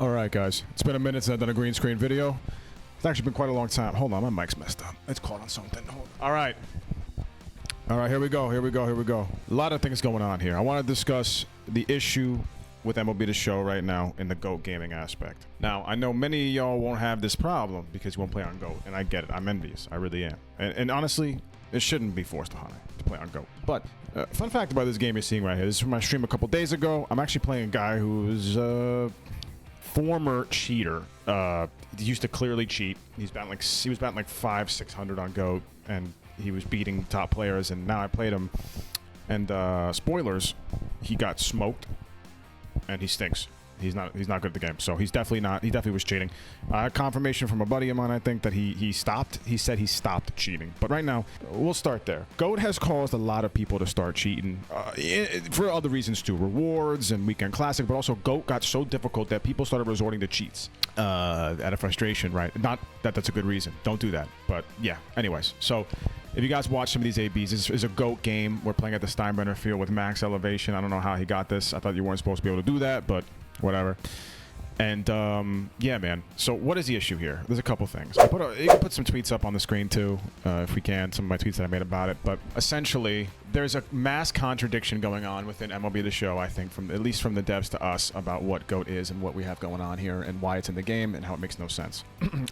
All right, guys. It's been a minute since I've done a green screen video. It's actually been quite a long time. Hold on, my mic's messed up. It's caught on something. All right. All right, here we go. A lot of things going on here. I want to discuss the issue with MLB The Show right now in the GOAT gaming aspect. Now, I know many of y'all won't have this problem because you won't play on GOAT, and I get it. I'm envious. I really am. And honestly, it shouldn't be forced upon me to play on GOAT. But fun fact about this game you're seeing right here. This is from my stream a couple days ago. I'm actually playing a guy who's former cheater. He used to clearly cheat. He was batting like 500-600 on GOAT, and he was beating top players. And now I played him, and spoilers, he got smoked, and he stinks. He's not good at the game, so he's definitely not. He definitely was cheating. Confirmation from a buddy of mine, I think, that he stopped. He said he stopped cheating. But right now, we'll start there. GOAT has caused a lot of people to start cheating for other reasons too, rewards and weekend classic. But also, GOAT got so difficult that people started resorting to cheats out of frustration. Right? Not that that's a good reason. Don't do that. But yeah. Anyways, so. If you guys watch some of these ABs, this is a GOAT game. We're playing at the Steinbrenner field with max elevation. I don't know how he got this. I thought you weren't supposed to be able to do that, but whatever. And yeah, man. So what is the issue here? There's a couple things. You can put some tweets up on the screen too, if we can. Some of my tweets that I made about it. But essentially, there's a mass contradiction going on within MLB The Show, I think, at least from the devs to us, about what GOAT is and what we have going on here and why it's in the game and how it makes no sense.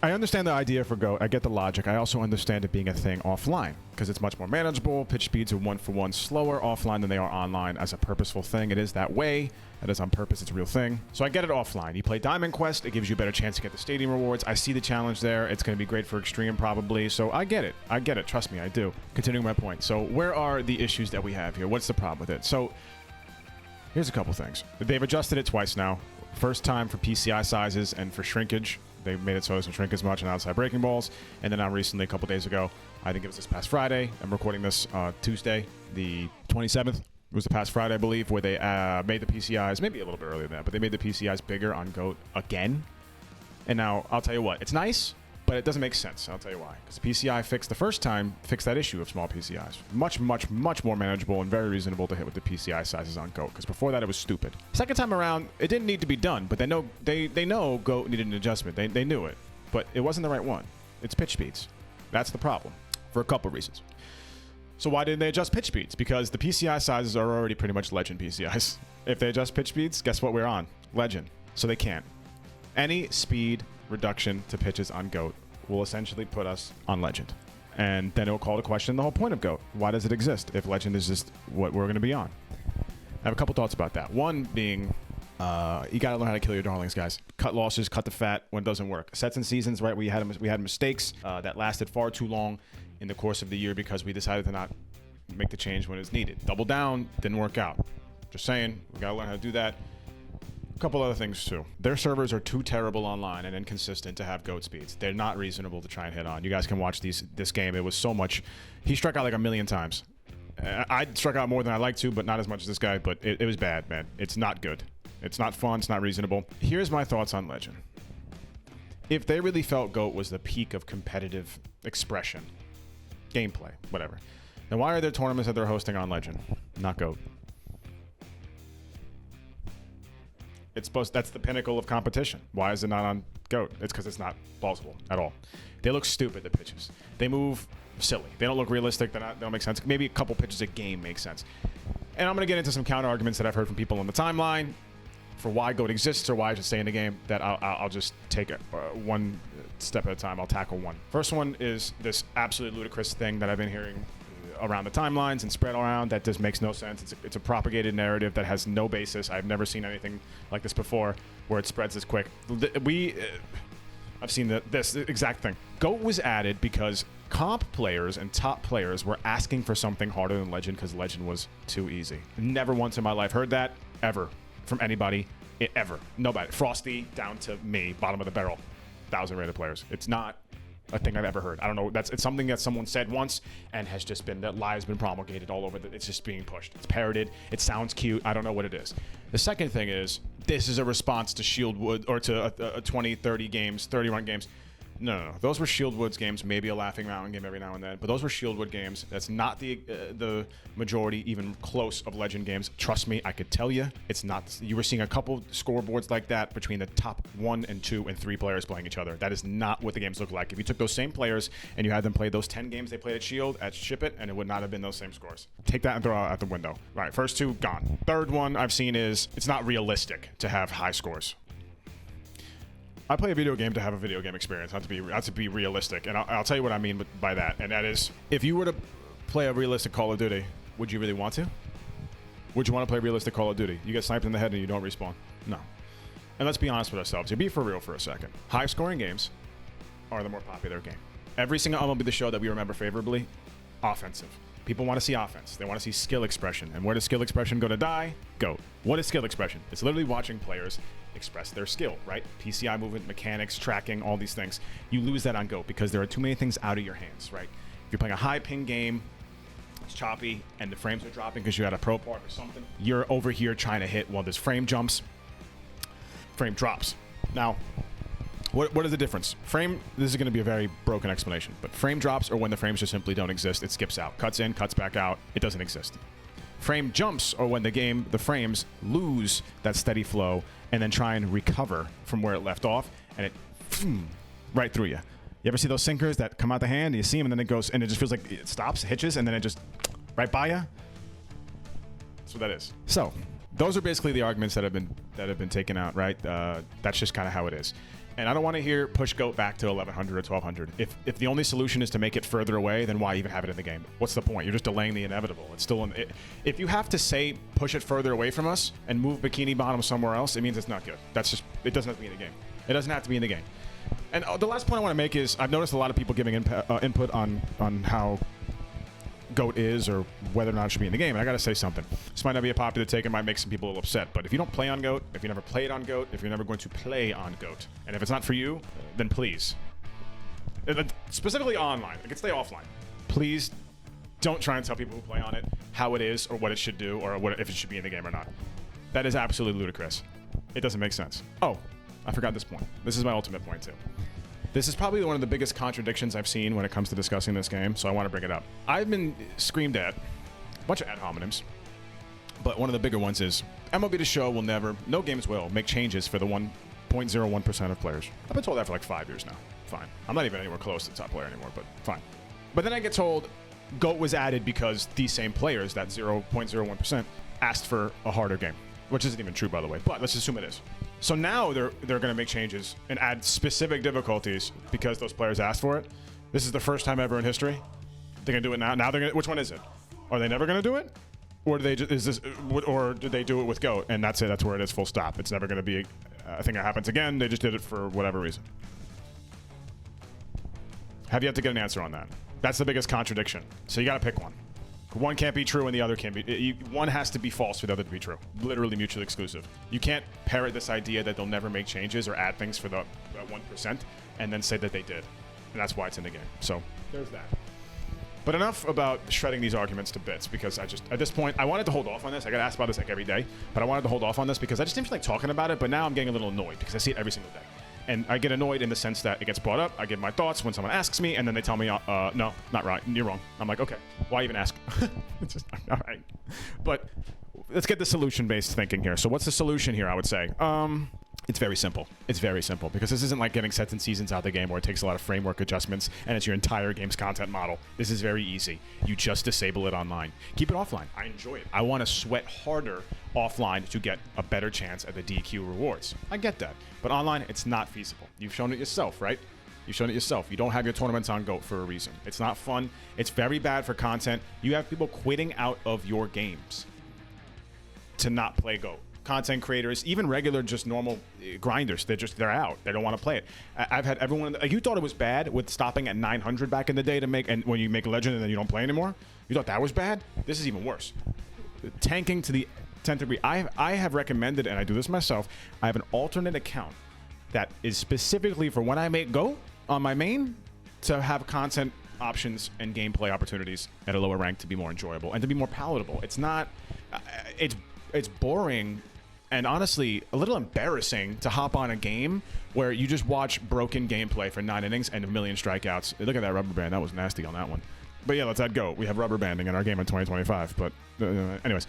I understand the idea for GOAT. I get the logic. I also understand it being a thing offline because it's much more manageable. Pitch speeds are 1-for-1 slower offline than they are online as a purposeful thing. It is that way. That is on purpose. It's a real thing. So I get it offline. You play Diamond Quest. It gives you a better chance to get the stadium rewards. I see the challenge there. It's going to be great for Extreme probably. So I get it. Trust me, I do. Continuing my point. So where are the issues that we have here? What's the problem with it? So here's a couple things. They've adjusted it twice now. First time for PCI sizes and for shrinkage. They made it so it doesn't shrink as much on outside breaking balls. And then now recently, a couple days ago, I think it was this past Friday. I'm recording this Tuesday, the 27th. It was the past Friday, I believe, where they made the PCIs, maybe a little bit earlier than that, but they made the PCIs bigger on GOAT again. And now, I'll tell you what, it's nice, but it doesn't make sense. I'll tell you why. Because the PCI fixed the first time, fixed that issue of small PCIs. Much, much, much more manageable and very reasonable to hit with the PCI sizes on GOAT. Because before that, it was stupid. Second time around, it didn't need to be done, but they know GOAT needed an adjustment. They knew it, but it wasn't the right one. It's pitch speeds. That's the problem, for a couple reasons. So why didn't they adjust pitch speeds? Because the PCI sizes are already pretty much Legend PCIs. If they adjust pitch speeds, guess what we're on? Legend. So they can't. Any speed reduction to pitches on GOAT will essentially put us on Legend. And then it will call to question the whole point of GOAT. Why does it exist if Legend is just what we're going to be on? I have a couple thoughts about that. One being, you got to learn how to kill your darlings, guys. Cut losses, cut the fat when it doesn't work. Sets and seasons, right? We had mistakes that lasted far too long in the course of the year because we decided to not make the change when it's needed. Double down, didn't work out. Just saying, we got to learn how to do that. A couple other things too. Their servers are too terrible online and inconsistent to have GOAT speeds. They're not reasonable to try and hit on. You guys can watch this game. It was so much. He struck out like 1,000,000 times. I struck out more than I like to, but not as much as this guy. But it was bad, man. It's not good. It's not fun. It's not reasonable. Here's my thoughts on Legend. If they really felt GOAT was the peak of competitive expression, gameplay, whatever, then why are there tournaments that they're hosting on Legend, not GOAT? That's the pinnacle of competition. Why is it not on GOAT? It's because it's not plausible at all. They look stupid, the pitches. They move silly. They don't look realistic. They don't make sense. Maybe a couple pitches a game make sense. And I'm going to get into some counter arguments that I've heard from people on the timeline for why GOAT exists or why I should stay in the game, that I'll just take one step at a time. I'll tackle one. First one is this absolutely ludicrous thing that I've been hearing around the timelines and spread around that just makes no sense. It's a propagated narrative that has no basis. I've never seen anything like this before where it spreads this quick. I've seen this exact thing. GOAT was added because comp players and top players were asking for something harder than Legend because Legend was too easy. Never once in my life heard that, ever, from anybody, ever. Nobody. Frosty down to me, bottom of the barrel, 1,000 rated players. It's not a thing I've ever heard. I don't know. It's something that someone said once and has just been, that lie has been promulgated all over. It's just being pushed. It's parroted. It sounds cute. I don't know what it is. The second thing is, this is a response to Shieldwood or to 20, 30 games, 30 run games. No. Those were Shieldwood's games. Maybe a Laughing Mountain game every now and then, but those were Shieldwood games. That's not the majority, even close, of Legend games. Trust me, I could tell you, it's not. You were seeing a couple scoreboards like that between the top 1 and 2 and 3 players playing each other. That is not what the games look like. If you took those same players and you had them play those 10 games they played at Shield at Ship It, and it would not have been those same scores. Take that and throw it out the window. All right, first 2 gone. Third one I've seen is it's not realistic to have high scores. I play a video game to have a video game experience, not to be realistic. And I'll tell you what I mean by that. And that is, if you were to play a realistic Call of Duty, would you really want to? Would you want to play realistic Call of Duty? You get sniped in the head and you don't respawn. No. And let's be honest with ourselves. You be for real for a second. High-scoring games are the more popular game. Every single MLB The Show that we remember favorably, offensive. People want to see offense. They want to see skill expression. And where does skill expression go to die? GOAT. What is skill expression? It's literally watching players express their skill, right? PCI movement, mechanics, tracking, all these things. You lose that on GOAT because there are too many things out of your hands, right? If you're playing a high ping game, it's choppy, and the frames are dropping because you had a pro part or something, you're over here trying to hit while there's frame jumps, frame drops. Now, what is the difference? Frame, this is going to be a very broken explanation, but frame drops are when the frames just simply don't exist. It skips out, cuts in, cuts back out. It doesn't exist. Frame jumps are when the frames lose that steady flow and then try and recover from where it left off, and it right through you. You ever see those sinkers that come out the hand and you see them and then it goes, and it just feels like it stops, hitches, and then it just right by you? That's what that is. So those are basically the arguments that have been taken out, right? That's just kind of how it is. And I don't want to hear push GOAT back to 1100 or 1200. If the only solution is to make it further away, then why even have it in the game? What's the point? You're just delaying the inevitable. It's still if you have to say push it further away from us and move Bikini Bottom somewhere else, it means it's not good. That's just, it doesn't have to be in the game. It doesn't have to be in the game. And the last point I want to make is I've noticed a lot of people giving input on how GOAT is or whether or not it should be in the game. And I got to say something. This might not be a popular take. It might make some people a little upset. But if you don't play on GOAT, if you never played on GOAT, if you're never going to play on GOAT, and if it's not for you, then please, specifically online, it can stay offline. Please don't try and tell people who play on it how it is or what it should do or if it should be in the game or not. That is absolutely ludicrous. It doesn't make sense. Oh, I forgot this point. This is my ultimate point too. This is probably one of the biggest contradictions I've seen when it comes to discussing this game, so I want to bring it up. I've been screamed at a bunch of ad hominems, but one of the bigger ones is MLB The Show will never, no games will, make changes for the 1.01% of players. I've been told that for like 5 years now. Fine. I'm not even anywhere close to the top player anymore, but fine. But then I get told GOAT was added because these same players, that 0.01%, asked for a harder game, which isn't even true, by the way, but let's assume it is. So now they're going to make changes and add specific difficulties because those players asked for it. This is the first time ever in history. They're going to do it now. Now they're going to, which one is it? Are they never going to do it? Or do they do they do it with GOAT and that's it? That's where it is, full stop. It's never going to be a thing that happens again. They just did it for whatever reason. Have yet to get an answer on that. That's the biggest contradiction. So you got to pick one. One can't be true and the other can't be. One has to be false for the other to be true. Literally mutually exclusive. You can't parrot this idea that they'll never make changes or add things for the 1% and then say that they did. And that's why it's in the game. So there's that. But enough about shredding these arguments to bits because at this point, I wanted to hold off on this. I got asked about this like every day, but I wanted to hold off on this because I just didn't feel like talking about it, but now I'm getting a little annoyed because I see it every single day. And I get annoyed in the sense that it gets brought up. I give my thoughts when someone asks me, and then they tell me, no, not right. You're wrong. I'm like, okay, why even ask? It's just, all right. But let's get the solution-based thinking here. So what's the solution here, I would say? It's very simple. It's very simple because this isn't like getting sets and seasons out of the game where it takes a lot of framework adjustments and it's your entire game's content model. This is very easy. You just disable it online. Keep it offline. I enjoy it. I want to sweat harder offline to get a better chance at the DQ rewards. I get that. But online, it's not feasible. You've shown it yourself, right? You've shown it yourself. You don't have your tournaments on GOAT for a reason. It's not fun. It's very bad for content. You have people quitting out of your games to not play GOAT. Content creators, even regular, just normal grinders, they're out. They don't want to play it. I've had everyone. You thought it was bad with stopping at 900 back in the day to make, and when you make Legend and then you don't play anymore. You thought that was bad. This is even worse. Tanking to the 10th degree. I have recommended, and I do this myself. I have an alternate account that is specifically for when I make GOAT on my main to have content options and gameplay opportunities at a lower rank to be more enjoyable and to be more palatable. It's not. It's boring. and honestly, a little embarrassing to hop on a game where you just watch broken gameplay for 9 innings and a million strikeouts. Look at that rubber band. That was nasty on that one. But yeah, let's add GOAT. We have rubber banding in our game in 2025. But anyways,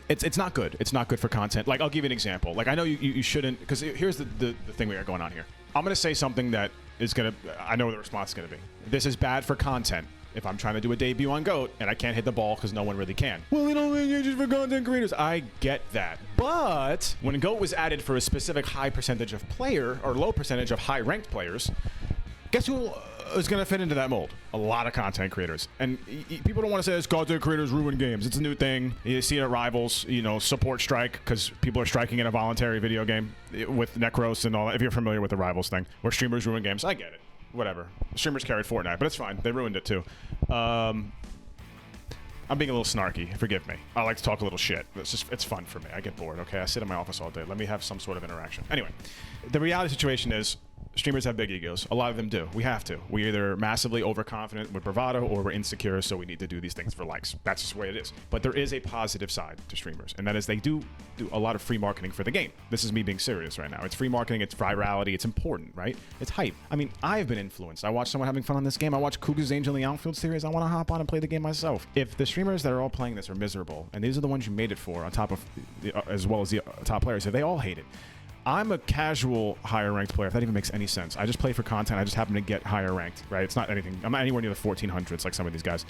it's not good. It's not good for content. Like, I'll give you an example. Like, I know you shouldn't, because here's the thing we got going on here. I'm going to say something that is going to, I know what the response is going to be. This is bad for content. If I'm trying to do a debut on GOAT and I can't hit the ball because no one really can. Well, we don't think it's just for content creators. I get that. But when GOAT was added for a specific high percentage of player or low percentage of high ranked players, guess who is going to fit into that mold? A lot of content creators. And people don't want to say this, content creators ruin games. It's a new thing. You see it at Rivals, support strike because people are striking in a voluntary video game with Necros and all that. If you're familiar with the Rivals thing, where streamers ruin games, I get it. Whatever. Streamers carried Fortnite, but it's fine. They ruined it too. I'm being a little snarky. Forgive me. I like to talk a little shit. It's fun for me. I get bored, okay? I sit in my office all day. Let me have some sort of interaction. Anyway, the reality situation is streamers have big egos. A lot of them do. We have to. We're either massively overconfident with bravado or we're insecure, so we need to do these things for likes. That's just the way it is. But there is a positive side to streamers, and that is they do a lot of free marketing for the game. This is me being serious right now. It's free marketing. It's virality. It's important, right? It's hype. I mean, I've been influenced. I watch someone having fun on this game. I watch Cougar's Angel in the Outfield series. I want to hop on and play the game myself. If the streamers that are all playing this are miserable, and these are the ones you made it for on top of, as well as the top players, if they all hate it, I'm a casual higher ranked player, if that even makes any sense. I just play for content. I just happen to get higher ranked, right? It's not anything. I'm not anywhere near the 1400s like some of these guys.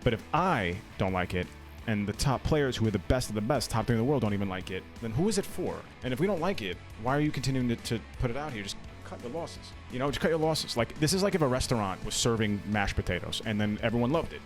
But if I don't like it, and the top players who are the best of the best, top 3 in the world, don't even like it, then who is it for? And if we don't like it, why are you continuing to put it out here? Just cut your losses. Just cut your losses. Like, this is like if a restaurant was serving mashed potatoes, and then everyone loved it.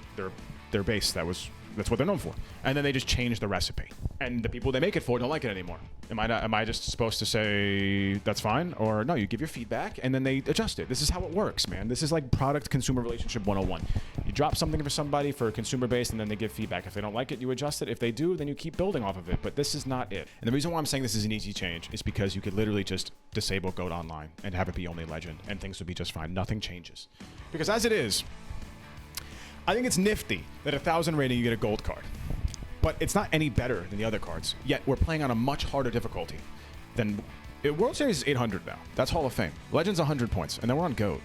Their base, that's what they're known for. And then they just change the recipe. And the people they make it for don't like it anymore. Am I just supposed to say that's fine? Or no, you give your feedback and then they adjust it. This is how it works, man. This is like product consumer relationship 101. You drop something for somebody for consumer base and then they give feedback. If they don't like it, you adjust it. If they do, then you keep building off of it. But this is not it. And the reason why I'm saying this is an easy change is because you could literally just disable GOAT Online and have it be only Legend and things would be just fine. Nothing changes. Because as it is, I think it's nifty that 1,000 rating you get a gold card. But it's not any better than the other cards. Yet we're playing on a much harder difficulty than World Series is 800 now. That's Hall of Fame. Legends 100 points, and then we're on GOAT.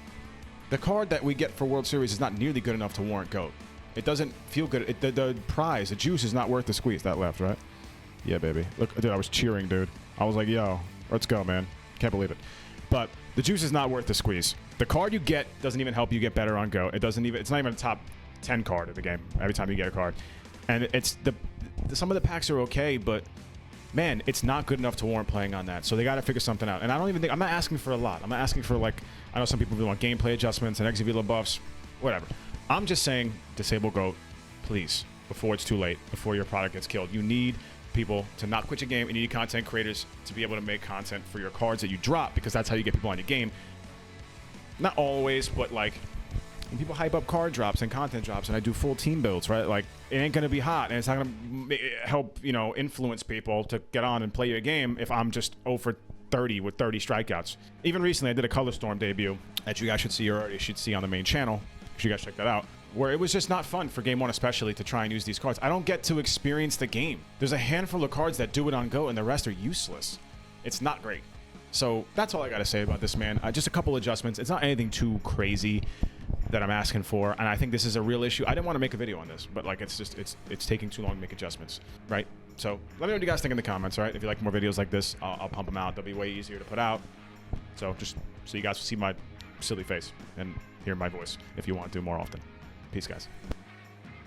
The card that we get for World Series is not nearly good enough to warrant GOAT. It doesn't feel good. The prize, the juice is not worth the squeeze. That left, right? Yeah, baby. Look, dude, I was cheering, dude. I was like, yo, let's go, man. Can't believe it. But the juice is not worth the squeeze. The card you get doesn't even help you get better on GOAT. It's not even a top 10 card of the game every time you get a card. And it's some of the packs are okay, but man, it's not good enough to warrant playing on that. So they got to figure something out. And I don't even think, I'm not asking for a lot. I'm not asking for, like, I know some people want gameplay adjustments and exit buffs, whatever. I'm just saying disable GOAT, please, before it's too late, before your product gets killed. You need people to not quit your game. You need content creators to be able to make content for your cards that you drop, because that's how you get people on your game. Not always, but like, when people hype up card drops and content drops and I do full team builds, right? Like, it ain't gonna be hot and it's not gonna help, influence people to get on and play your game if I'm just 0 for 30 with 30 strikeouts. Even recently, I did a Color Storm debut that you guys should see, or you should see on the main channel. You guys check that out. Where it was just not fun for Game 1 especially to try and use these cards. I don't get to experience the game. There's a handful of cards that do it on GOAT and the rest are useless. It's not great. So that's all I gotta say about this, man. Just a couple adjustments. It's not anything too crazy that I'm asking for, and I think this is a real issue. I didn't want to make a video on this, but like, it's taking too long to make adjustments, right? So let me know what you guys think in the comments, right? If you like more videos like this, I'll pump them out. They'll be way easier to put out. So just so you guys see my silly face and hear my voice if you want to more often. Peace, guys.